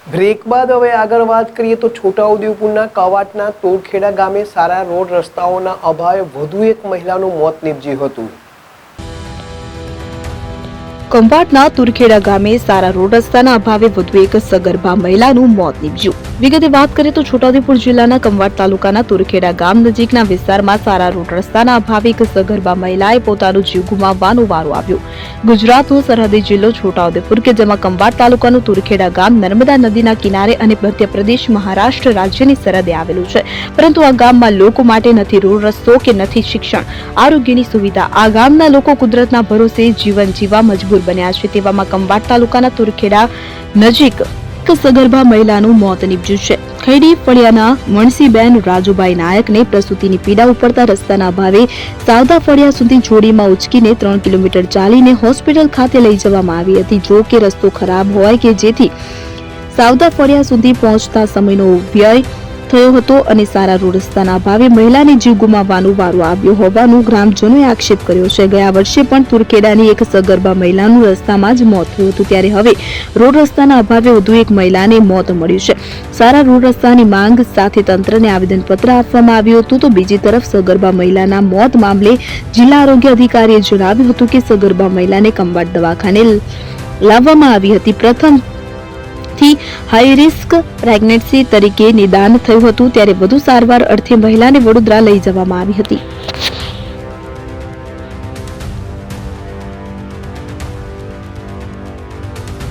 Break બાદ હવે આગળ વાત કરીએ તો છોટાઉદેપુરના કવાંટના તોરખેડા ગામે સારા રોડ રસ્તાઓના અભાવે વધુ એક મહિલાનું મોત નીપજ્યું હતું। કંભાટના તુરખેડા ગામે સારા રોડ રસ્તાના અભાવે વધુ એક સગર્ભા મહિલાનું મોત નીપજ્યું। વિગતે વાત કરીએ તો છોટાઉદેપુર જિલ્લાના કંભાટ તાલુકાના તુરખેડા ગામ નજીકના વિસ્તારમાં સારા રોડ રસ્તાના અભાવે એક સગર્ભા મહિલાએ પોતાનો જીવ ગુમાવવાનો વારો આવ્યો। ગુજરાતનો સરહદી જિલ્લો છોટાઉદેપુર કે જેમાં કંભાટ તાલુકાનું તુરખેડા ગામ નર્મદા નદીના કિનારે અને મધ્યપ્રદેશ મહારાષ્ટ્ર રાજ્યની સરહદે આવેલું છે, પરંતુ આ ગામમાં લોકો માટે નથી રોડ રસ્તો કે નથી શિક્ષણ આરોગ્યની સુવિધા। આ ગામના લોકો કુદરતના ભરોસે જીવન જીવવા મજબૂર બન્યા છે। તેવામાં કંભાટ તાલુકાના તુરખેડા નજીક એક સગર્ભા મહિલાનું મોત નીપજ્યું છે। ખૈડી ફળિયાના મણસીબેન રાજુભાઈ નાયકને પ્રસૂતિની પીડા ઉપડતા રસ્તાના અભાવે સાવદા ફળિયા સુધી જોડીમાં ઉચકીને 3 કિલોમીટર ચાલીને હોસ્પિટલ ખાતે લઈ જવામાં આવી હતી। જો કે રસ્તો ખરાબ હોય કે જેથી સાવદા ફળિયા સુધી પહોંચતા સમયનો વ્યય થયો હતો અને સારા રોડ રસ્તાના અભાવે મહિલાને જીવ ગુમાવવાનો વારો આવ્યો હોવાનું ગ્રામજનોએ આક્ષેપ કર્યો છે। ગયા વર્ષે પણ તુરખેડાની એક સગર્ભા મહિલાનું રસ્તામાં જ મોત થયું હતું, ત્યારે હવે રોડ રસ્તાના અભાવે વધુ એક મહિલાને મોત મળ્યું છે। સારા રોડ રસ્તાની માંગ સાથે તંત્રને આવેદનપત્ર આપવામાં આવ્યું હતું, તો બીજી તરફ સગર્ભા મહિલાના મોત મામલે જિલ્લા આરોગ્ય અધિકારીએ જણાવ્યું હતું કે સગર્ભા મહિલાને કંભાટ દવાખાને લાવવામાં આવી હતી। પ્રથમ હાઈ રિસ્ક પ્રેગ્નન્સી તરીકે નિદાન થયું હતું, ત્યારે વધુ સારવાર અર્થે મહિલાને વડોદરા લઈ જવામાં આવી હતી।